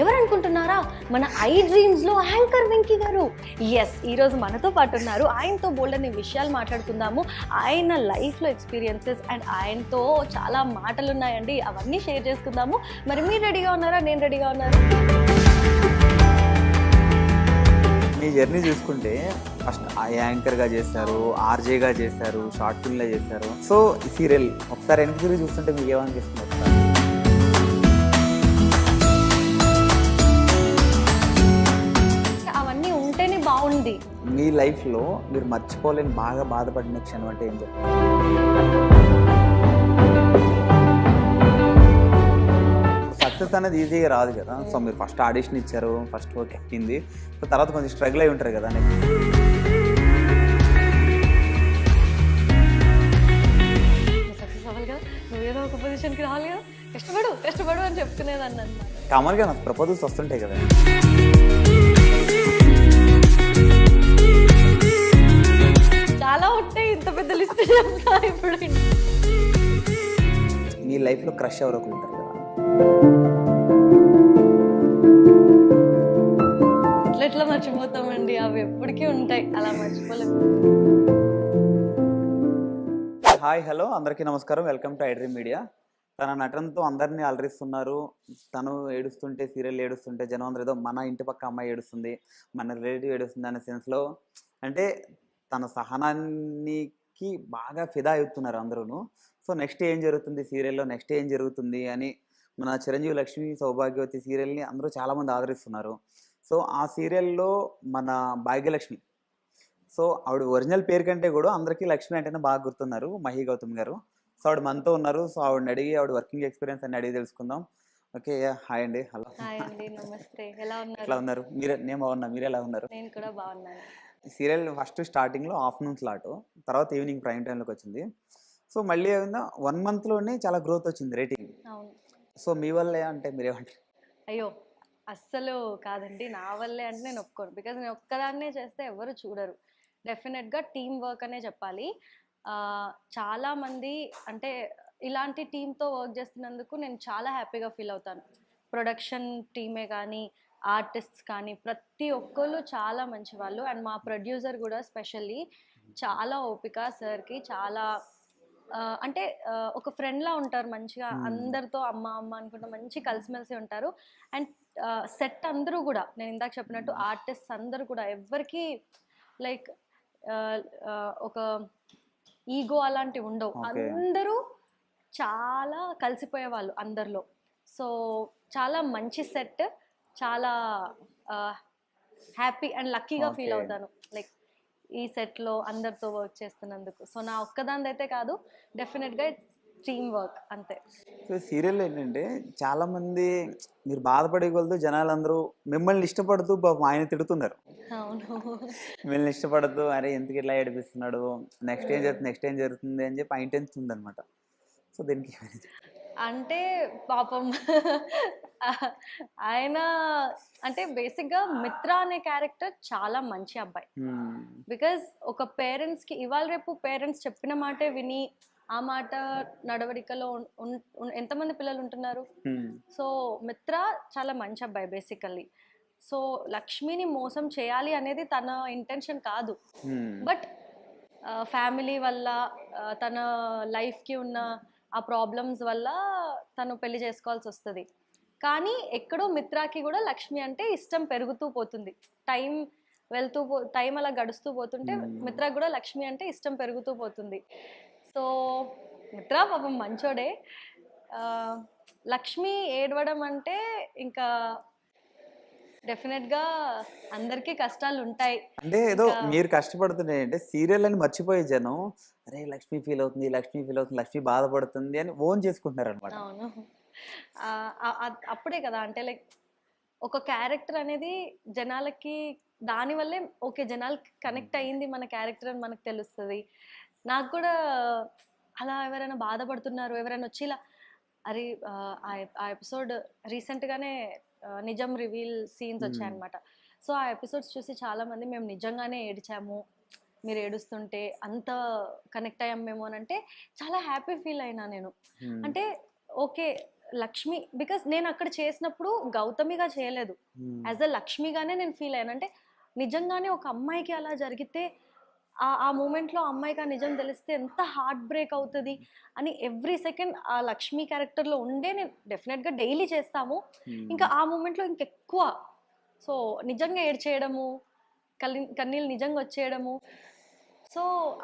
ఎవరు అనుకుంటున్నారా? మన ఐ డ్రీమ్స్ లో యాంకర్ వెంకీ గారు. ఎస్, ఈరోజు మనతో పాటు ఉన్నారు. ఆయనతో బోల్డ్ అనే విషయాలు మాట్లాడుకుందాము. ఆయన లైఫ్ లో ఎక్స్పీరియన్సెస్ అండ్ ఆయనతో చాలా మాటలు ఉన్నాయండి, అవన్నీ షేర్ చేసుకుందాము. మరి మీరు రెడీగా ఉన్నారా? నేను రెడీగా ఉన్నాను. మీ జర్నీ చూసుకుంటే ఫస్ట్ యాంకర్గా చేస్తారు, ఆర్జేగా చేస్తారు, షార్ట్ ఫిల్మ్లో చేస్తారు. సో సీరియల్ ఒకసారి వెనక్కి తిరిగి చూస్తుంటే మీకు ఏమనిపిస్తుంది? అవన్నీ ఉంటేనే బాగుంది. మీ లైఫ్లో మీరు మర్చిపోలేని బాగా బాధపడిన క్షణం అంటే ఏం చెప్తారు? సక్సెస్ అనేది ఈజీగా రాదు కదా. సో మీరు ఫస్ట్ ఆడిషన్ ఇచ్చారు, ఫస్ట్ వర్క్ ఎక్కింది, సో తర్వాత కొంచెం స్ట్రగుల్ అయి ఉంటారు కదా. సక్సెస్ అవ్వాలి కదా, నువ్వు ఏదో ఒక పొజిషన్కి రావాలి కదా, కష్టపడు కష్టపడు అని చెప్తునేదాన్ని అనమాట. కామన్గా నాకు ప్రపోజల్స్ వస్తుంటాయి కదా. చాలా ఉంటాయి, ఇంత పెద్ద లిస్ట్ చెప్తా ఇప్పుడు. మీ లైఫ్లో క్రష్ ఎవరో ఒకరు ఉంటారు కదా. ఎట్లా మర్చిపోతామండి, అవి ఎప్పటికీ ఉంటాయి, అలా మర్చిపోలేము. హాయ్, హలో, అందరికీ నమస్కారం. Welcome to I dream media. తన నటనతో అందరినీ అలరిస్తున్నారు. తను ఏడుస్తుంటే, సీరియల్ ఏడుస్తుంటే జనం అందరూ ఏదో మన ఇంటి పక్క అమ్మాయి ఏడుస్తుంది, మన రిలేటివ్ ఏడుస్తుంది అనే సెన్స్లో, అంటే తన సహనానికి బాగా ఫిదా అవుతున్నారు అందరూ. సో నెక్స్ట్ ఏం జరుగుతుంది సీరియల్లో, నెక్స్ట్ ఏం జరుగుతుంది అని మన చిరంజీవి లక్ష్మి సౌభాగ్యవతి సీరియల్ని అందరూ చాలామంది ఆదరిస్తున్నారు. సో ఆ సీరియల్లో మన భాగ్యలక్ష్మి, సో ఆవిడ ఒరిజినల్ పేరు కంటే కూడా అందరికీ లక్ష్మి అంటేనే బాగా గుర్తున్నారు, మహి గౌతమ్ గారు. సో ఆవిడ మనతో ఉన్నారు. సో ఆవిడని అడిగి ఆవిడ వర్కింగ్ ఎక్స్పీరియన్స్ అని అడిగి తెలుసుకుందాం. ఓకే, హాయ్ అండి. హలో. హాయ్ అండి, నమస్తే. ఎలా ఎట్లా ఉన్నారు? నేను బాగున్నా, మీరు ఎలా ఉన్నారు? నేను కూడా బాగున్నాను. సీరియల్ ఫస్ట్ స్టార్టింగ్లో ఆఫ్టర్నూన్ స్లాట్, తర్వాత ఈవినింగ్ ప్రైమ్ టైంలోకి వచ్చింది. సో మళ్ళీ ఏమైనా 1 monthలోనే చాలా గ్రోత్ వచ్చింది రేటింగ్. అవును. సో మీ వల్లే అంటే మీరేమంటారు? అయ్యో, అస్సలు కాదండి, నా వల్లే అంటే నేను ఒప్పుకోను. బికాజ్ నేను ఒక్కదాన్నే చేస్తే ఎవరు చూడరు. డెఫినెట్గా టీమ్ వర్క్ అనే చెప్పాలి. చాలామంది అంటే ఇలాంటి టీంతో వర్క్ చేస్తున్నందుకు నేను చాలా హ్యాపీగా ఫీల్ అవుతాను. ప్రొడక్షన్ టీమే కానీ, ఆర్టిస్ట్స్ కానీ, ప్రతి ఒక్కళ్ళు చాలా మంచి వాళ్ళు. అండ్ మా ప్రొడ్యూసర్ కూడా స్పెషల్లీ చాలా ఓపిక. సార్కి చాలా అంటే ఒక ఫ్రెండ్లా ఉంటారు, మంచిగా అందరితో అమ్మ అమ్మ అనుకుంటా మంచి కలిసిమెలిసి ఉంటారు. అండ్ సెట్ అందరూ కూడా నేను ఇందాక చెప్పినట్టు ఆర్టిస్ట్ అందరూ కూడా ఎవరికి లైక్ ఒక ఈగో అలాంటివి ఉండవు. అందరూ చాలా కలిసిపోయే వాళ్ళు అందరిలో. సో చాలా మంచి సెట్, చాలా హ్యాపీ అండ్ లక్కీగా ఫీల్ అవుతాను లైక్ ఈ సెట్లో అందరితో వర్క్ చేస్తున్నందుకు. సో నా ఒక్కదానిది అయితే కాదు, డెఫినెట్గా ఇట్స్ టీమ్ వర్క్ అంతే. సో సీరియల్ ఏంటంటే చాలామంది మీరు బాధపడే కొలతో జనాలందరూ మిమ్మల్ని ఇష్టపడుతూ పాపం ఆయన తిడుతున్నారు. అవును, మిమ్మల్ని ఇష్టపడుతూ అరే ఎందుకు ఇట్లా ఏడిపిస్తున్నాడు, నెక్స్ట్ ఏం జరుగుతుంది అని చెప్పి ఆ ఇంటెన్స్ ఉందన్నమాట. సో దీనికి అంటే పాపం ఆయన అంటే బేసిక్గా మిత్ర అనే క్యారెక్టర్ చాలా మంచి అబ్బాయి. బికాజ్ ఒక పేరెంట్స్కి ఇవాళ రేపు పేరెంట్స్ చెప్పిన మాటే విని ఆ మాట నడవడికలో ఎంతమంది పిల్లలు ఉంటున్నారు. సో మిత్ర చాలా మంచి అబ్బాయి బేసికల్లీ. సో లక్ష్మిని మోసం చేయాలి అనేది తన ఇంటెన్షన్ కాదు, బట్ ఫ్యామిలీ వల్ల తన లైఫ్కి ఉన్న ఆ ప్రాబ్లమ్స్ వల్ల తను పెళ్లి చేసుకోవాల్సి వస్తుంది. కానీ ఎక్కడో మిత్రాకి కూడా లక్ష్మి అంటే ఇష్టం పెరుగుతూ పోతుంది. టైం అలా గడుస్తూ పోతుంటే మిత్రాకి కూడా లక్ష్మి అంటే ఇష్టం పెరుగుతూ పోతుంది. సో మిత్ర పాపం మంచోడే. లక్ష్మి ఏడవడం అంటే ఇంకా డెఫినెట్గా అందరికీ కష్టాలు ఉంటాయి. అంటే ఏదో మీరు కష్టపడుతున్నాయి అంటే సీరియల్ అని మర్చిపోయే జనం అరే లక్ష్మి ఫీల్ అవుతుంది, లక్ష్మి బాధపడుతుంది అని ఓన్ చేసుకుంటున్నారు అనమాట. అవును, అప్పుడే కదా అంటే లైక్ ఒక క్యారెక్టర్ అనేది జనాలకి దానివల్లే ఓకే జనాలకి కనెక్ట్ అయ్యింది మన క్యారెక్టర్ అని మనకు తెలుస్తుంది. నాకు కూడా అలా ఎవరైనా బాధపడుతున్నారు, ఎవరైనా వచ్చి ఇలా అరే ఆ ఎపిసోడ్ రీసెంట్గానే నిజం రివీల్ సీన్స్ హ్మ్. వచ్చాయన్నమాట. సో ఆ ఎపిసోడ్స్ చూసి చాలామంది మేము నిజంగానే ఏడ్చాము, మీరు ఏడుస్తుంటే అంత కనెక్ట్ అయ్యాం మేము అని అంటే చాలా హ్యాపీ ఫీల్ అయినా నేను. హ్మ్. అంటే ఓకే, లక్ష్మి బికాస్ నేను అక్కడ చేసినప్పుడు గౌతమిగా చేయలేదు, హ్మ్. యాజ్ అ లక్ష్మిగానే నేను ఫీల్ అయ్యాను. అంటే నిజంగానే ఒక అమ్మాయికి అలా జరిగితే ఆ మూమెంట్లో అమ్మాయికి ఆ నిజం తెలిస్తే ఎంత హార్ట్ బ్రేక్ అవుతుంది అని ఎవ్రీ సెకండ్ ఆ లక్ష్మి క్యారెక్టర్లో ఉండే నేను డెఫినెట్గా డైలీ చేస్తాము. ఇంకా హ్మ్. ఆ మూమెంట్లో ఇంకెక్కువ సో నిజంగా ఏడ్చేయడము, కన్నీళ్ళు నిజంగా వచ్చేయడము. సో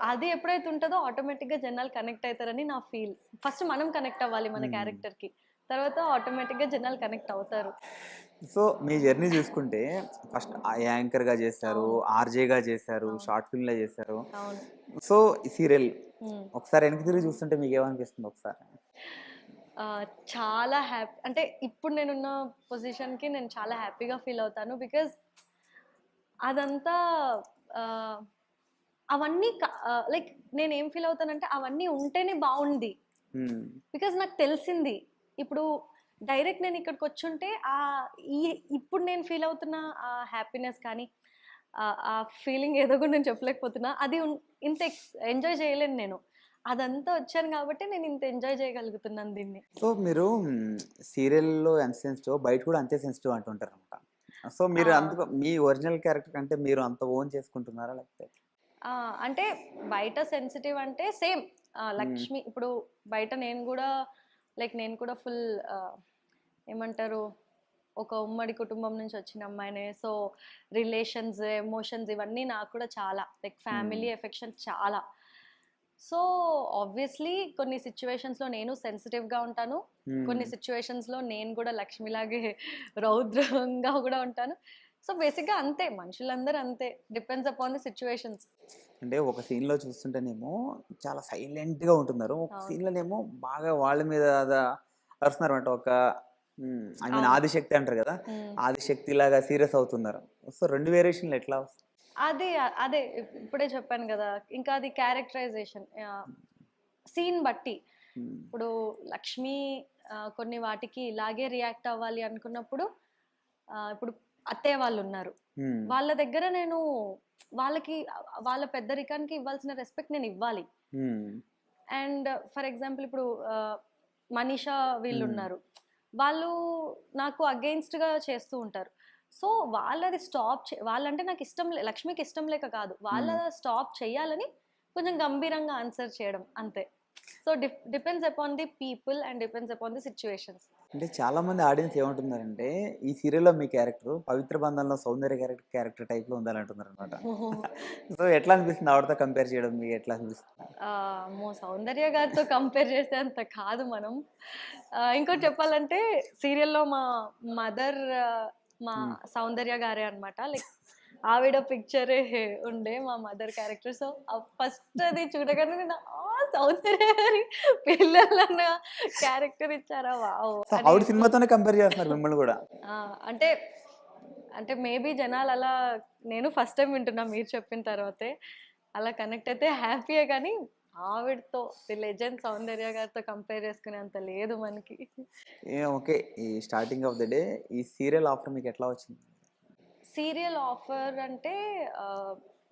అది ఎప్పుడైతే ఉంటుందో ఆటోమేటిక్గా జనాలు కనెక్ట్ అవుతారని నా ఫీల్. ఫస్ట్ మనం కనెక్ట్ అవ్వాలి మన హ్మ్. క్యారెక్టర్కి, తర్వాత ఆటోమేటిక్గా జనాలు కనెక్ట్ అవుతారు. సో మీ జర్నీ చూసుకుంటే ఫస్ట్ యాంకర్గా చేశారు, అవును, ఆర్జేగా చేశారు, అవును, షార్ట్ ఫిల్మ్లో చేశారు. అవును. సో ఈ సీరియల్ ఉమ్. ఒకసారి వెనక్కి తిరిగి చూస్తుంటే మీకు ఏమనిపిస్తుంది ఒకసారి? ఆ, చాలా హ్యాపీ, అంటే ఇప్పుడు నేనున్న పొజిషన్కి నేను చాలా హ్యాపీగా ఫీల్ అవుతాను. బికాజ్ అదంతా ఆ, అవన్నీ లైక్ నేను ఏం ఫీల్ అవుతానంటే అవన్నీ ఉంటేనే బాగుంది. హ్మ్. బికాజ్ నాకు తెలిసింది ఇప్పుడు డైరెక్ట్ నేను ఇక్కడికి వచ్చుంటే ఈ ఇప్పుడు నేను ఫీల్ అవుతున్న ఆ హ్యాపీనెస్ కానీ ఆ ఫీలింగ్ ఏదో కూడా నేను చెప్పలేకపోతున్నా. అది ఇంత ఎంజాయ్ చేయలేను నేను. అదంతా వచ్చాను కాబట్టి నేను ఇంత ఎంజాయ్ చేయగలుగుతున్నాను దీన్ని. సో మీరు సీరియల్‌లో ఎంత సెన్సిటివో బయట కూడా అంతే సెన్సిటివ్ అంటుంటారనమాట. సో ఆ, మీరు అందుకు మీ ఒరిజినల్ క్యారెక్టర్ కంటే మీరు అంత ఓన్ చేసుకుంటున్నారా? లేకపోతే అంటే బయట సెన్సిటివ్ అంటే సేమ్ హ్మ్. లక్ష్మి ఇప్పుడు బయట నేను కూడా లైక్ నేను కూడా ఫుల్ ఏమంటారు, ఒక ఉమ్మడి కుటుంబం నుంచి వచ్చిన అమ్మాయినే. సో రిలేషన్స్, ఎమోషన్స్ ఇవన్నీ నాకు కూడా చాలా లైక్ హ్మ్. ఫ్యామిలీ ఎఫెక్షన్ చాలా. సో ఆబ్వియస్లీ కొన్ని సిచ్యువేషన్స్లో నేను సెన్సిటివ్గా ఉంటాను, హ్మ్. కొన్ని సిచ్యువేషన్స్లో నేను కూడా లక్ష్మిలాగే రౌద్రంగా కూడా ఉంటాను. సో బేసిక్గా అంతే, మనుషులందరూ అంతే, డిపెండ్స్ అపాన్ ది సిచ్యువేషన్స్. అంటే ఒక సీన్‌లో చూస్తుంటేనేమో చాలా సైలెంట్‌గా ఉంటున్నారు. ఒక అవును, సీన్‌లోనేమో బాగా వాళ్ళ మీద అరుస్తున్నారన్నమాట. ఒక ఐ మీన్ అవును. ఆదిశక్తి అంటారు కదా! హ్మ్. ఆదిశక్తిలాగా సీరియస్ అవుతున్నారు. సో 2 వేరియేషన్‌లు ఎట్లా వస్తాయి? అదే ఇప్పుడే చెప్పాను కదా, ఇంకా అది క్యారెక్టరైజేషన్ సీన్ బట్టి. హ్మ్. ఇప్పుడు లక్ష్మి కొన్ని వాటికి ఇలాగే రియాక్ట్ అవ్వాలి అనుకున్నప్పుడు ఇప్పుడు అత్తయ్య వాళ్ళు ఉన్నారు, హ్మ్. వాళ్ళ దగ్గర నేను వాళ్ళకి వాళ్ళ పెద్దరికానికి ఇవ్వాల్సిన రెస్పెక్ట్ నేను ఇవ్వాలి. హ్మ్. అండ్ ఫర్ ఎగ్జాంపుల్ ఇప్పుడు మనీషా వీళ్ళు హ్మ్. ఉన్నారు, వాళ్ళు నాకు అగెయిన్స్ట్గా చేస్తూ ఉంటారు. సో వాళ్ళది వాళ్ళంటే నాకు ఇష్టం లక్ష్మికి ఇష్టం లేక కాదు, వాళ్ళ హ్మ్. స్టాప్ చేయాలని కొంచెం గంభీరంగా ఆన్సర్ చేయడం అంతే. So depends upon the people and depends upon the situations. అంటే చాలామంది ఆడియన్స్ ఏమంటున్నారంటే, ఈ సీరియల్‌లో మీ క్యారెక్టర్ 'పవిత్ర బంధంలో' సౌందర్య క్యారెక్టర్ టైప్‌లో ఉందని అంటున్నారనమాట. సో ఎట్లా అనిపిస్తుంది ఆవిడతో కంపేర్ చేయడం మీకు ఎట్లా అనిపిస్తుంది? అమ్మో! సౌందర్య గారితో కంపేర్ చేసే అంత కాదు మనం. ఇంకోటి చెప్పాలంటే సీరియల్‌లో మా మదర్ మా హ్మ్. సౌందర్య గారే అన్నమాట. లైక్ ఆవిడ పిక్చరే ఉండే మా మదర్ క్యారెక్టర్. సో, ఫస్ట్ అది చూడగానే నేను సౌందర్య గారి పిల్లలన్న క్యారెక్టర్ ఇచ్చారా వావ్! సో అని ఆవిడ సినిమాతోనే కంపేర్ చేస్తున్నారు మిమ్మల్ని గూడా. ఆ! అంటే అంటే మేబీ జనాలు అలా, నేను ఫస్ట్ టైమ్ వింటున్నా మీరు చెప్పిన తర్వాతే. అలా కనెక్ట్ అయితే హ్యాపీయే కానీ ఆవిడతో ది లెజెండ్ సౌందర్య గారితో కంపేర్ చేసుకునేంత లేదు మనకి. ఓకే. ఈ స్టార్టింగ్ ఆఫ్ ద డే ఈ సీరియల్ ఆఫర్ మీకు ఎట్లా వచ్చింది? సీరియల్ ఆఫర్ అంటే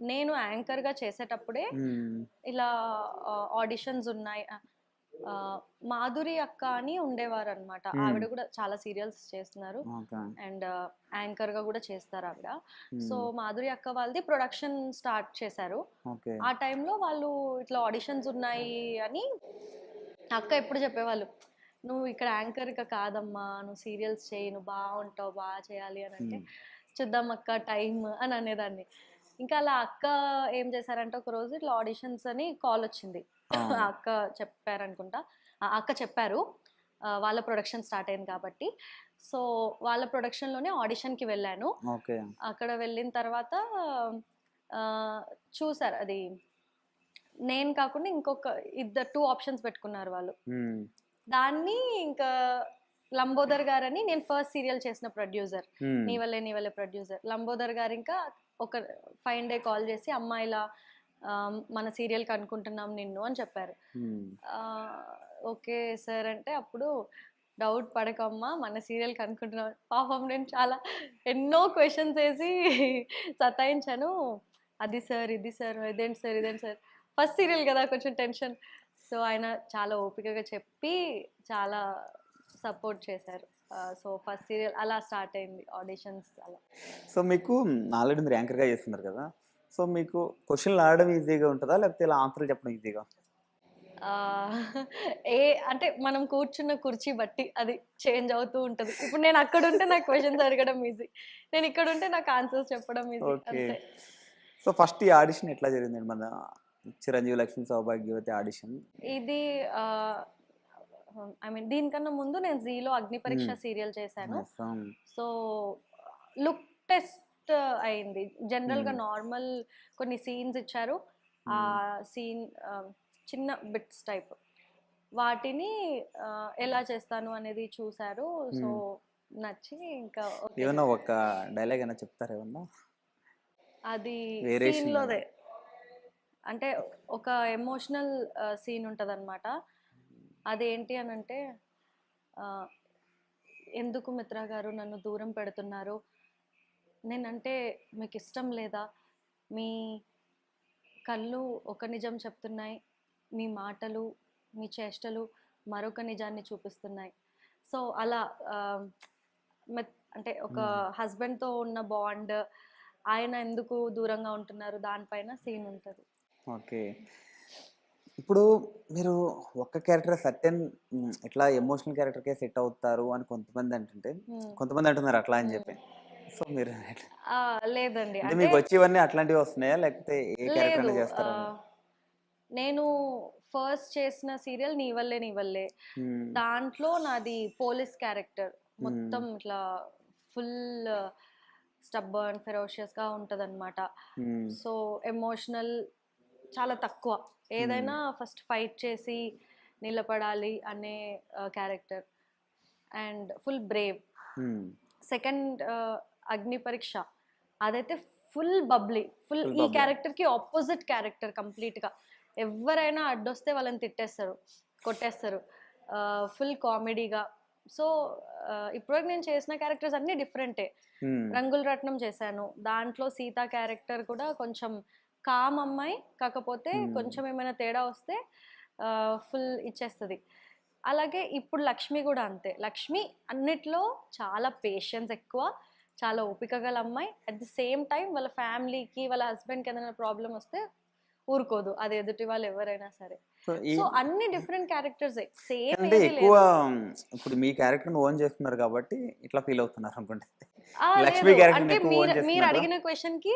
నేను యాంకర్‌గా చేసేటప్పుడే హ్మ్. ఇలా ఆడిషన్స్ ఉన్నాయి. మాధురి అక్క అని ఉండేవారనమాట. హ్మ్. ఆవిడ కూడా చాలా సీరియల్స్ చేస్తున్నారు. ఓకే. అండ్ యాంకర్‌గా కూడా చేస్తారు ఆవిడ. సో హ్మ్. మాధురి అక్క వాళ్ళది ప్రొడక్షన్ స్టార్ట్ చేశారు. ఓకే. ఆ టైంలో వాళ్ళు ఇట్లా ఆడిషన్స్ ఉన్నాయి అని అక్క ఎప్పుడు చెప్పేవాళ్ళు, "నువ్వు ఇక్కడ యాంకర్‌గా కాదమ్మా, నువ్వు సీరియల్స్ చెయ్యి, నువ్వు బాగుంటావు, బాగా చేయాలి" అని అంటే, హ్మ్. "చూద్దాం అక్క టైమ్" అని అనేదాన్ని. ఇంకా అలా అక్క ఏం చేశారంటే ఒకరోజు ఇట్లా ఆడిషన్స్ అని కాల్ వచ్చింది. ఆ! ఆ అక్క చెప్పారనుకుంటా. ఆ అక్క చెప్పారు. వాళ్ళ ప్రొడక్షన్ స్టార్ట్ అయింది కాబట్టి. సో, వాళ్ళ ప్రొడక్షన్‌లోనే ఆడిషన్‌కి వెళ్ళాను. ఓకే. అక్కడ వెళ్ళిన తర్వాత ఆహ్, చూసారు అది నేను కాకుండా ఇంకొక 2 ఆప్షన్స్ పెట్టుకున్నారు వాళ్ళు. హ్మ్. దాన్ని ఇంకా లంబోదర్ గారని నేను ఫస్ట్ సీరియల్ చేసిన ప్రొడ్యూసర్. హ్మ్. 'నీ వల్లే నీ వల్లే' ప్రొడ్యూసర్. లంబోదర్ గారు ఇంకా ఒక ఫైన్ డే కాల్ చేసి, "అమ్మా ఇలా మన సీరియల్కి అనుకుంటున్నాం నిన్ను అని చెప్పారు. ఓకే సార్ అంటే అప్పుడు డౌట్ పడకమ్మా మన సీరియల్కి అనుకుంటున్నాం. పాపం నేను చాలా ఎన్నో క్వశ్చన్స్ వేసి సతాయించాను. అది సార్ ఇది సార్ ఇదేంటి సార్ ఇదేంటి సార్ ఫస్ట్ సీరియల్ కదా కొంచెం టెన్షన్. సో ఆయన చాలా ఓపికగా చెప్పి చాలా సపోర్ట్ చేశారు. సో ఫస్ట్ సీరియల్ అలా స్టార్ట్ అయింది ఆడిషన్స్ అలా. సో మీకు ఆల్రెడీ మీరు యాంకర్గా చేస్తున్నారు కదా, సో మీకు క్వశ్చన్లు ఆడడం ఈజీగా ఉంటుందా లేకపోతే ఇలా ఆన్సర్లు చెప్పడం ఈజీగా? ఆ, ఏ అంటే మనం కూర్చున్న కుర్చీ బట్టి అది చేంజ్ అవుతూ ఉంటుంది. ఇప్పుడు నేను అక్కడ ఉంటే నాకు క్వశ్చన్స్ అడగడం ఈజీ, నేను ఇక్కడ ఉంటే నాకు ఆన్సర్స్ చెప్పడం ఈజీ ఓకే. అంతే. సో ఫస్ట్ ఈ ఆడిషన్ ఎట్లా జరిగిందండి? మన చిరంజీవి లక్ష్మి సౌభాగ్యవతి ఆడిషన్. ఇది ఐ మీన్ దీనికన్నా ముందు నేను జీలో అగ్ని పరీక్ష సీరియల్ చేశాను. సో లుక్ టెస్ట్ అయింది. జనరల్గా నార్మల్ కొన్ని సీన్స్ ఇచ్చారు. ఆ సీన్ చిన్న బిట్స్ టైప్ వాటిని ఎలా చేస్తాను అనేది చూశారు. సో నచ్చి ఇంకా okay. ఏమన్నా ఒక డైలాగ్ అయినా చెప్తారా ఏమన్నా? అది Variation సీన్లోదే అంటే ఒక ఎమోషనల్ సీన్ ఉంటుంది అనమాట. అదేంటి అని అంటే ఎందుకు మిత్ర గారు నన్ను దూరం పెడుతున్నారు, నేనంటే మీకు ఇష్టం లేదా, మీ కళ్ళు ఒక నిజం చెప్తున్నాయి, మీ మాటలు మీ చేష్టలు మరొక నిజాన్ని చూపిస్తున్నాయి. సో అలా అంటే ఒక హస్బెండ్తో ఉన్న బాండ్, ఆయన ఎందుకు దూరంగా ఉంటున్నారు దానిపైన సీన్ ఉంటుంది. ఓకే. ఇప్పుడు మీరు ఒక్క క్యారెక్టర్ సర్టెన్ ఇట్లా ఎమోషనల్ క్యారెక్టర్కే సెట్ అవుతారు అని కొంతమంది అంటుంటే, కొంతమంది అంటున్నారు అట్లా అని చెప్పి. సో మీరు లేదండి అంటే అంటే మీకు వచ్చేవన్నీ అట్లాంటివి వస్తున్నాయా లేకపోతే ఏ క్యారెక్టర్ లేదు. చేస్తారా? నేను ఫస్ట్ చేసిన సీరియల్ నీ వల్లే నీ వల్లే, దాంట్లో నాది పోలీస్ క్యారెక్టర్. మొత్తం ఇట్లా ఫుల్ స్టబ్బర్న్ ఫెరోషియస్గా ఉంటుంది అనమాట. సో ఎమోషనల్ చాలా తక్కువ, ఏదైనా ఫస్ట్ ఫైట్ చేసి నిలబడాలి అనే character. And full Brave. Second అగ్ని పరీక్ష అదైతే ఫుల్ బబ్లీ, ఫుల్ ఈ క్యారెక్టర్కి ఆపోజిట్ క్యారెక్టర్ కంప్లీట్గా. ఎవరైనా అడ్డొస్తే వాళ్ళని తిట్టేస్తారు, కొట్టేస్తారు, ఫుల్ కామెడీగా. సో ఇప్పటివరకు నేను చేసిన క్యారెక్టర్స్ అన్నీ డిఫరెంటే. రంగుల రత్నం చేశాను, దాంట్లో సీత క్యారెక్టర్ కూడా కొంచెం కామ్ అమ్మాయి, కాకపోతే కొంచెం ఏమైనా తేడా వస్తే ఫుల్ ఇచ్చేస్తుంది. అలాగే ఇప్పుడు లక్ష్మి కూడా అంతే. లక్ష్మి అన్నిట్లో చాలా పేషెన్స్ ఎక్కువ, చాలా ఓపిక గల అమ్మాయి. అట్ ది సేమ్ టైం వాళ్ళ ఫ్యామిలీకి వాళ్ళ హస్బెండ్కి ఏదైనా ప్రాబ్లం వస్తే ఊరుకోదు, అది ఎదుటి వాళ్ళు ఎవరైనా సరే. సో అన్ని డిఫరెంట్ క్యారెక్టర్స్ సేమ్. అంటే ఎక్కువ ఇప్పుడు మీ క్యారెక్టర్ ఓన్ చేస్తున్నారు కాబట్టి ఇట్లా ఫీల్ అవుతున్నారు అనుకుంటే. లక్ష్మి అంటే క్యారెక్టర్ మీరు అడిగిన క్వశ్చన్ కి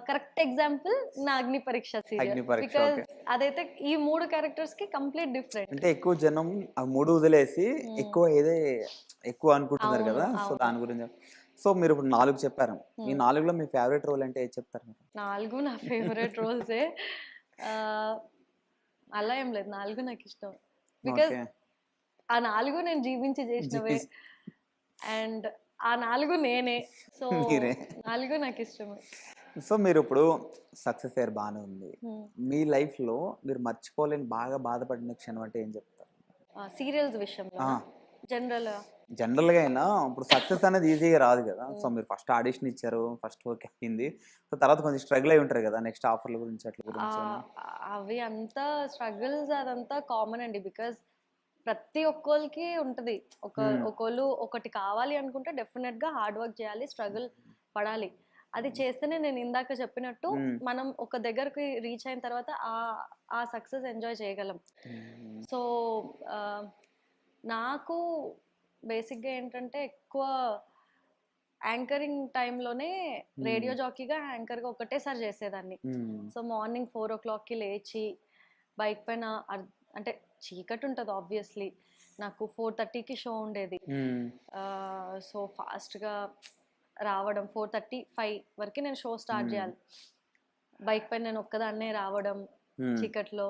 కరెక్ట్ ఎగ్జాంపుల్ నా అగ్ని పరీక్ష సీరియల్. బికాజ్ అదైతే ఈ మూడు క్యారెక్టర్స్ కి కంప్లీట్ డిఫరెంట్. అంటే ఎక్కువ జనం ఆ మూడు వదిలేసి ఎక్కువ ఏదే ఎక్కువ అనుకుంటున్నారు కదా, సో దాని గురించి. సో మీరు ఇప్పుడు 4 చెప్పారు, ఈ 4లో మీ ఫేవరెట్ రోల్ అంటే ఏది చెప్తారు మీరు? 4 నా ఫేవరెట్ రోల్సే. అలా ఏం లేదు, 4 నాకు ఇష్టం. బికాజ్ ఆ 4 నేను జీవించి చేసినవే, అండ్ ఆ 4 నేనే. సో 4 నాకు ఇష్టమే. సో మీరు ఇప్పుడు సక్సెస్ అయ్యారు, బాగానే ఉంది. మీ లైఫ్లో మీరు మర్చిపోలేని బాగా బాధపడిన క్షణం అంటే ఏం చెప్తారు? సీరియల్స్ విషయంలో జనరల్గా అయినా ఇప్పుడు సక్సెస్ అనేది ఈజీగా రాదు కదా. సో మీరు ఫస్ట్ ఆడిషన్ ఇచ్చారు, ఫస్ట్ ఓకే అయింది, సో తర్వాత కొంచెం స్ట్రగుల్ అయి ఉంటారు కదా నెక్స్ట్ ఆఫర్ల గురించి అట్లా గురించి. అవి అంతా స్ట్రగుల్స్ అదంతా కామన్ అండి. బికాజ్ ప్రతి ఒక్కరికి ఉంటుంది. ఒకళ్ళు ఒకటి కావాలి అనుకుంటే డెఫినెట్గా హార్డ్ వర్క్ చేయాలి, స్ట్రగుల్ పడాలి. అది చేస్తేనే నేను ఇందాక చెప్పినట్టు మనం ఒక దగ్గరికి రీచ్ అయిన తర్వాత ఆ సక్సెస్ ఎంజాయ్ చేయగలం. సో నాకు బేసిక్గా ఏంటంటే ఎక్కువ యాంకరింగ్ టైంలోనే రేడియో జాకీగా యాంకర్గా ఒకటేసారి చేసేదాన్ని. సో మార్నింగ్ 4 o'clockకి లేచి బైక్ పైన, అంటే చీకటి ఉంటుంది ఆబ్వియస్లీ, నాకు 4:30కి షో ఉండేది. సో ఫాస్ట్గా రావడం, 4:35 వరకు నేను షో స్టార్ట్ చేయాలి. బైక్ పైన నేను ఒక్కదాన్నే రావడం చీకట్లో.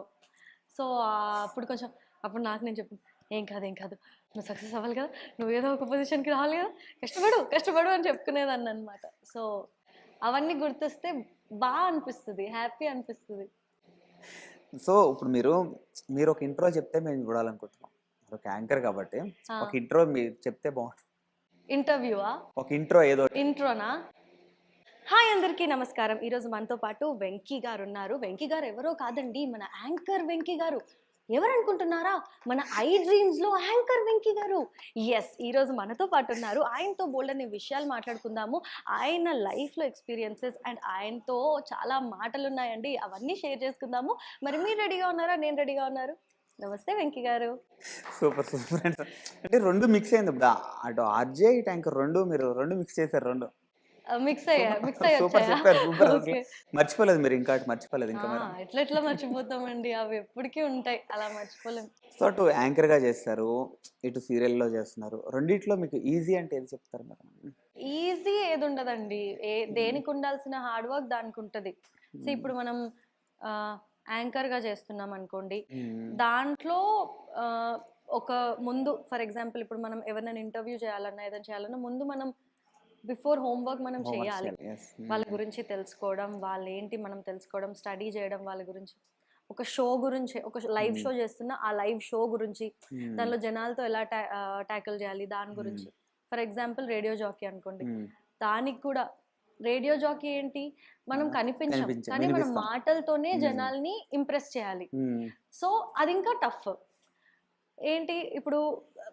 సో అప్పుడు నాకు నేను చెప్పు, ఏం కాదు నువ్వు సక్సెస్ అవ్వాలి కదా, నువ్వు ఏదో ఒక పొజిషన్కి రావాలి కదా, కష్టపడు అని చెప్పుకునేదాన్ని అనమాట. సో అవన్నీ గుర్తొస్తే బాగా అనిపిస్తుంది, హ్యాపీ అనిపిస్తుంది. సో ఇప్పుడు మీరు ఒక ఇంట్రో చెప్తే మేము చూడాలనుకుంటున్నాం. మీరు ఒక యాంకర్ కాబట్టి ఒక ఇంట్రో మీరు చెప్తే బాగుంటుంది. ఇంటర్వ్యూవా? ఒక ఇంట్రో ఏదో ఒకటి. ఇంట్రోనా? హాయ్ అందరికీ నమస్కారం. ఈరోజు మనతో పాటు వెంకీ గారు ఉన్నారు. వెంకీ గారు ఎవరో కాదండి, మన యాంకర్ వెంకీ గారు. ఎవరు అనుకుంటున్నారా? మన ఐ డ్రీమ్స్ లో యాంకర్ వెంకీ గారు. ఎస్, ఈరోజు మనతో పాటు ఉన్నారు. ఆయనతో బోల్డన్ని విషయాలు మాట్లాడుకుందాము. ఆయన లైఫ్ లో ఎక్స్పీరియన్సెస్ అండ్ ఆయనతో చాలా మాటలు ఉన్నాయండి, అవన్నీ షేర్ చేసుకుందాము. మరి మీరు రెడీగా ఉన్నారా? నేను రెడీగా ఉన్నారు. నమస్తే వెంకీ గారు. సూపర్ సూపర్ అండి. అంటే రెండు మిక్స్ అయింది ఇప్పుడు. అటు ఆర్జే ఇటు యాంకర్ మీరు రెండు మిక్స్ చేశారు రెండు. మిక్స్ సూపర్ అయ్యాయా? చెప్పారు సూపర్. అసలు ఓకే. మర్చిపోలేదు మీరు, ఇంకా అటు మర్చిపోలేదు ఇంకా మీరు. ఎట్లెట్లా మర్చిపోతామండి, అవి ఎప్పటికీ ఉంటాయి, అలా మర్చిపోలేం. సో అటు యాంకర్గా చేస్తారు, ఇటు సీరియల్లో చేస్తున్నారు. రెండిట్లో మీకు ఈజీ అంటే ఏది చెప్తారు మీరు? ఈజీ ఏది ఉండదండి, దేనికి ఉండాల్సిన హార్డ్ వర్క్ దానికి ఉంటుంది. సో ఇప్పుడు మనం యాంకర్గా చేస్తున్నాం అనుకోండి, దాంట్లో ఆ, ఒక ముందు ఫర్ ఎగ్జాంపుల్ ఇప్పుడు మనం ఎవరినైనా ఇంటర్వ్యూ చేయాలన్నా ఏదైనా చేయాలన్నా ముందు మనం బిఫోర్ హోంవర్క్ మనం చేయాలి. వాళ్ళ గురించి తెలుసుకోవడం, వాళ్ళు ఏంటి మనం తెలుసుకోవడం, స్టడీ చేయడం వాళ్ళ గురించి. ఒక షో గురించి, ఒక లైవ్ షో చేస్తున్నా ఆ లైవ్ షో గురించి, దానిలో జనాలతో ఎలా ట్యాకిల్ చేయాలి దాని గురించి. ఫర్ ఎగ్జాంపుల్ రేడియో జాకీ అనుకోండి, దానికి కూడా రేడియో జాకీ ఏంటి, మనం కనిపించాం కానీ మన మాటలతోనే జనాల్ని ఇంప్రెస్ చేయాలి. సో అది ఇంకా టఫ్. ఏంటి ఇప్పుడు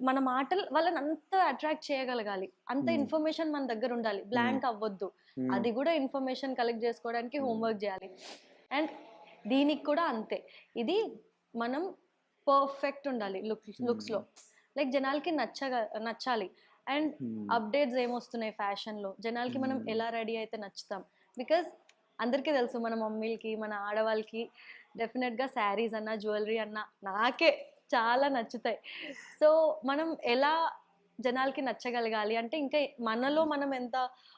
మన మాటలు వాళ్ళని అంత అట్రాక్ట్ చేయగలగాలి, అంత ఇన్ఫర్మేషన్ మన దగ్గర ఉండాలి, బ్లాంక్ అవ్వద్దు. అది కూడా ఇన్ఫర్మేషన్ కలెక్ట్ చేసుకోవడానికి హోంవర్క్ చేయాలి. అండ్ దీనికి కూడా అంతే, ఇది మనం పర్ఫెక్ట్ ఉండాలి లుక్స్లో, లైక్ జనాలకి నచ్చాలి. అండ్ అప్డేట్స్ ఏమొస్తున్నాయి ఫ్యాషన్లో, జనాలకి మనం ఎలా రెడీ అయితే నచ్చుతాం. బికాజ్ అందరికీ తెలుసు మన మమ్మీలకి మన ఆడవాళ్ళకి డెఫినెట్గా శారీస్ అన్నా జ్యువెలరీ అన్నా నాకే చాలా నచ్చుతాయి. సో మనం ఎలా జనాలకి నచ్చగలగాలి అంటే ఇంకా మనలో మనం ఎంత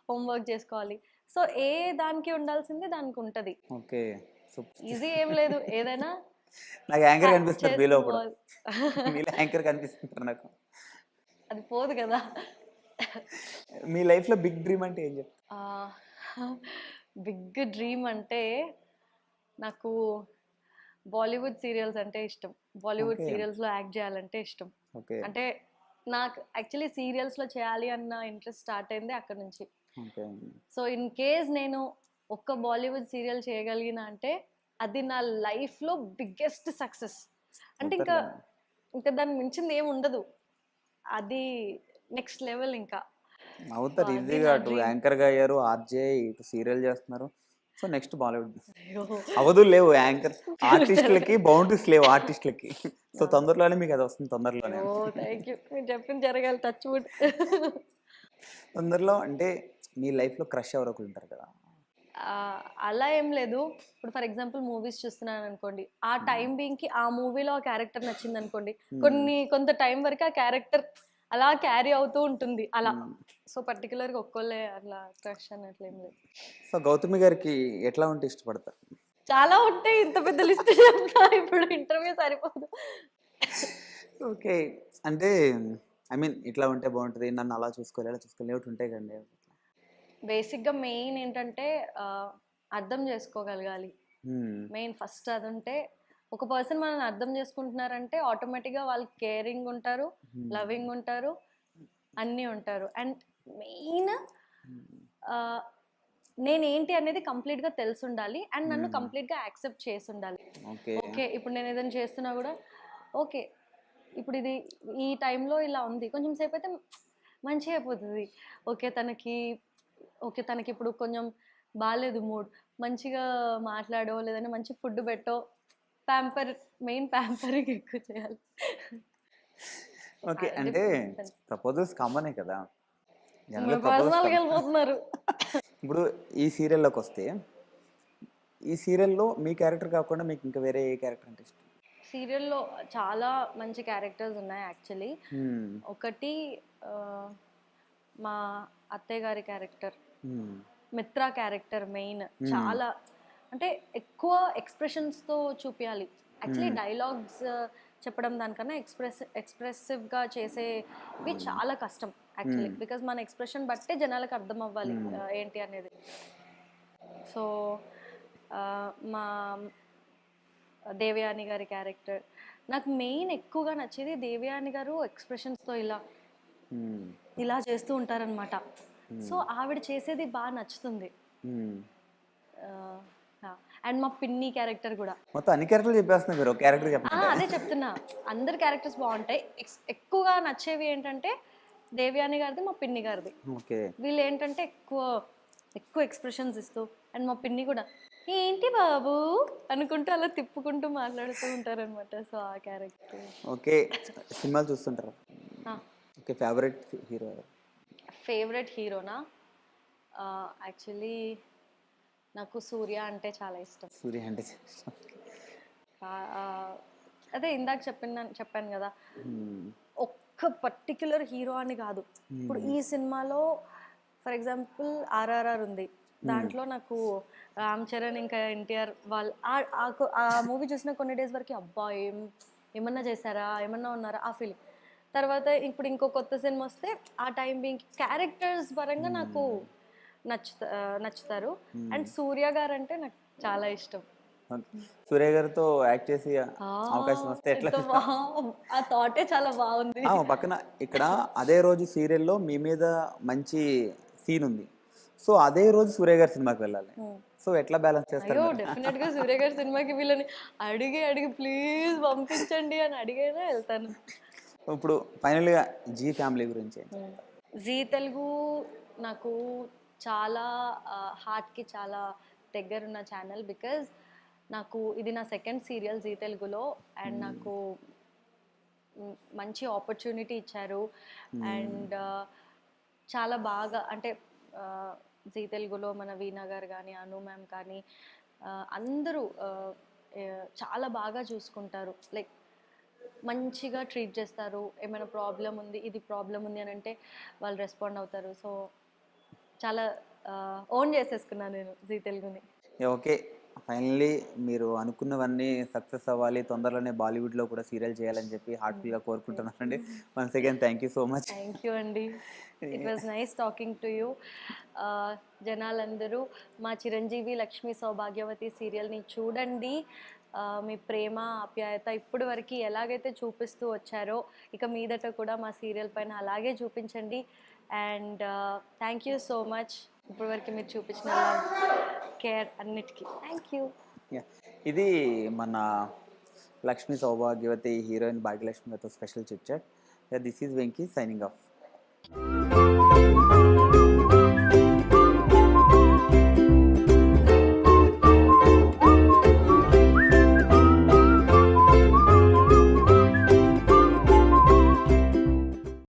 హోంవర్క్ చేసుకోవాలి. సో ఏ దానికి ఉండాల్సింది దానికి ఉంటుంది. ఓకే, ఈజీ ఏం లేదు, ఏదైనా నాకు యాంకర్ కనిపిస్తుంది మీలో కూడా. మీలో యాంకర్ కనిపిస్తుంటారు నాకు. అది పోదు కదా. మీ లైఫ్లో బిగ్ డ్రీమ్ అంటే ఏం చెప్తారు? బిగ్ డ్రీమ్ అంటే నాకు బాలీవుడ్ సీరియల్స్ అంటే ఇష్టం. బాలీవుడ్ సీరియల్స్లో యాక్ట్ చేయాలంటే ఇష్టం. అంటే నాకు యాక్చువల్లీ సీరియల్స్లో చేయాలి అన్న ఇంట్రెస్ట్ స్టార్ట్ అయింది అక్కడ నుంచి. సో ఇన్ కేస్ నేను ఒక్క బాలీవుడ్ సీరియల్ చేయగలిగిన అంటే అది నా లైఫ్లో బిగ్గెస్ట్ సక్సెస్. అంటే ఇంకా దాన్ని మించింది ఏమి ఉండదు, అది నెక్స్ట్ లెవెల్. ఇంకా అవుతారు ఈజీగా. అటు యాంకర్గా అయ్యారు, ఆర్జే, ఇటు సీరియల్ చేస్తున్నారు. So next Bollywood. అవధులు లేవు యాంకర్ ఆర్టిస్టులకి, బౌండరీస్ లేవు ఆర్టిస్టులకి. సో తొందరలోనే మీకు అది వస్తుంది, తొందరలోనే. థ్యాంక్ యూ, మీరు చెప్పింది జరగాలి, టచ్ వుడ్. తొందరలో. అంటే మీ లైఫ్లో క్రష్ ఎవరో ఒకరు ఉంటారు కదా? అలా ఏం లేదు. ఇప్పుడు ఫర్ ఎగ్జాంపుల్ మూవీస్ చూస్తున్నాను అనుకోండి, ఆ టైం బీయింగ్కి ఆ మూవీలో ఆ క్యారెక్టర్ నచ్చింది అనుకోండి, కొంత టైం వరకు ఆ క్యారెక్టర్ అలా క్యారీ అవుతూ ఉంటుంది అలా. సో పర్టికులర్గా ఒక్కోళ్ళే అట్లా క్రష్ అని అట్లా ఏం లేదు. సో గౌతమి గారికి ఎట్లా ఉంటే ఇష్టపడతారు? చాలా ఉంటాయి, ఇంత పెద్ద లిస్ట్ చెప్తా ఇప్పుడు ఇంటర్వ్యూ సరిపోదు. ఓకే, అంటే ఐ మీన్ ఇట్లా ఉంటే బాగుంటుంది, నన్ను అలా చూసుకోవాలి అలా చూసుకోవాలి ఒకటి ఉంటాయి కదండి. బేసిక్గా మెయిన్ ఏంటంటే అర్థం చేసుకోగలగాలి. మెయిన్ ఫస్ట్ అది ఉంటే, ఒక పర్సన్ మనల్ని అర్థం చేసుకుంటున్నారంటే ఆటోమేటిక్గా వాళ్ళు కేరింగ్ ఉంటారు, లవింగ్ ఉంటారు, అన్నీ ఉంటారు. అండ్ మెయిన్ నేనేంటి అనేది కంప్లీట్గా తెలిసి ఉండాలి అండ్ నన్ను కంప్లీట్గా యాక్సెప్ట్ చేసి ఉండాలి. ఓకే ఇప్పుడు నేను ఏదైనా చేస్తున్నా కూడా ఓకే ఇప్పుడు ఇది ఈ టైంలో ఇలా ఉంది, కొంచెం సేపు అయితే మంచిగా అయిపోతుంది. ఓకే తనకి ఇప్పుడు కొంచెం బాగాలేదు మూడ్, మంచిగా మాట్లాడో లేదంటే మంచి ఫుడ్ పెట్టో, మెయిన్ ప్యాంపరింగ్ ఎక్కువ చేయాలి. ఓకే, అంటే ప్రపోజల్స్ కామనే కదా, పర్సనల్గా వెళ్ళిపోతున్నారు. ఇప్పుడు ఈ సీరియల్లోకి వస్తే, ఈ సీరియల్లో మీ క్యారెక్టర్ కాకుండా మీకు ఇంకా వేరే ఏ క్యారెక్టర్ అంటే ఇష్టం? సీరియల్లో చాలా మంచి క్యారెక్టర్స్ ఉన్నాయి యాక్చువల్లీ. ఒకటి మా అత్తయ్య గారి క్యారెక్టర్, మిత్ర క్యారెక్టర్ మెయిన్. చాలా అంటే ఎక్కువ ఎక్స్ప్రెషన్స్తో చూపించాలి. యాక్చువల్లీ డైలాగ్స్ చెప్పడం దానికన్నా ఎక్స్ప్రెసివ్గా చేసేవి చాలా కష్టం యాక్చువల్లీ, బికాజ్ మన ఎక్స్ప్రెషన్ బట్టే జనాలకు అర్థం అవ్వాలి ఏంటి అనేది. సో మా దేవయాని గారి క్యారెక్టర్ నాకు మెయిన్ ఎక్కువగా నచ్చేది. దేవయాని గారు ఎక్స్ప్రెషన్స్తో ఇలా చేస్తూ ఉంటారనమాట. సో ఆవిడ చేసేది బాగా నచ్చుతుంది. అండ్ మా పిన్ని క్యారెక్టర్ కూడా. మొత్తం అన్ని క్యారెక్టర్లు చెప్పేస్తున్నారు మీరు, ఒక క్యారెక్టర్ చెప్పండి. అదే చెప్తున్నా, అందరి క్యారెక్టర్స్ బాగుంటాయి. ఎక్కువగా నచ్చేవి ఏంటంటే దేవయాని గారిది, మా పిన్ని గారిది. ఓకే. వీళ్ళు ఏంటంటే ఎక్కువ ఎక్కువ ఎక్స్ప్రెషన్స్ ఇస్తూ, అండ్ మా పిన్ని కూడా ఏంటి బాబు అనుకుంటూ అలా తిప్పుకుంటూ మాట్లాడుతూ ఉంటారనమాట. సో ఆ క్యారెక్టర్. ఓకే. సినిమాలు చూస్తుంటారు. ఓకే. ఫేవరెట్ హీరోనా? యాక్చువల్లీ నాకు సూర్య అంటే చాలా ఇష్టం. సూర్య అంటే అదే ఇందాక చెప్పాను కదా, ఒక్క పర్టిక్యులర్ హీరో అని కాదు. ఇప్పుడు ఈ సినిమాలో ఫర్ ఎగ్జాంపుల్ ఆర్ఆర్ఆర్ ఉంది, దాంట్లో నాకు రామ్ చరణ్ ఇంకా ఎన్టీఆర్ వాళ్ళు ఆ మూవీ చూసిన కొన్ని డేస్ వరకు అబ్బా ఏమన్నా చేశారా, ఏమన్నా ఉన్నారా ఆ ఫీలింగ్. తర్వాత ఇప్పుడు ఇంకో కొత్త సినిమా వస్తే ఆ టైం బీయింగ్ క్యారెక్టర్స్ పరంగా నాకు నచ్చుతారు. అండ్ సూర్య గారు అంటే నాకు చాలా ఇష్టం. సూర్య గారితో యాక్ట్ చేసి అవకాశం వస్తే ఎట్లా? ఆ థాటే చాలా బాగుంది. పక్కన ఇక్కడ అదే రోజు సీరియల్లో మీ మీద మంచి సీన్ ఉంది, సో అదే రోజు సూర్య గారి సినిమాకి వెళ్ళాలి. సో ఎట్లా బ్యాలెన్స్ చేస్తారు? డెఫినెట్ గా సూర్య గారి సినిమాకి వీళ్ళని అడిగి ప్లీజ్ పంపించండి అని అడిగైనా వెళ్తాను. ఇప్పుడు ఫైనల్గా జీ ఫ్యామిలీ గురించి. జీ తెలుగు నాకు చాలా హార్ట్కి చాలా దగ్గరున్న ఛానల్. బికాజ్ నాకు ఇది నా సెకండ్ సీరియల్ జీ తెలుగులో, అండ్ నాకు మంచి ఆపర్చునిటీ ఇచ్చారు. అండ్ చాలా బాగా అంటే జీ తెలుగులో మన వీణా గారు కానీ, అను మ్యామ్ కానీ అందరూ చాలా బాగా చూసుకుంటారు. లైక్ మంచిగా ట్రీట్ చేస్తారు. ఏమైనా ప్రాబ్లం ఉంది, ఇది ప్రాబ్లం ఉంది అని అంటే వాళ్ళు రెస్పాండ్ అవుతారు. సో చాలా ఓన్ చేసేసుకున్నాను నేను జీ తెలుగుని. ఓకే. ఫైనల్లీ మీరు అనుకున్నవన్నీ సక్సెస్ అవ్వాలి, తొందరలోనే బాలీవుడ్లో కూడా సీరియల్ చేయాలని చెప్పి హార్ట్ఫుల్గా కోరుకుంటున్నానండి. Once again thank you so much. Thank you అండి. It was nice talking to you. జనాలందరూ మా చిరంజీవి లక్ష్మీ సౌభాగ్యవతి సీరియల్ని చూడండి. మీ ప్రేమ ఆప్యాయత ఇప్పటి వరకు ఎలాగైతే చూపిస్తూ వచ్చారో ఇక మీదట కూడా మా సీరియల్ పైన అలాగే చూపించండి. And thank you so much ఇప్పటి వరకు మీరు చూపించిన కేర్ అన్నిటికీ థ్యాంక్ యూ. ఇది మన లక్ష్మీ సౌభాగ్యవతి హీరోయిన్ భాగ్యలక్ష్మి గారితో special chit chat. This is Venky signing of.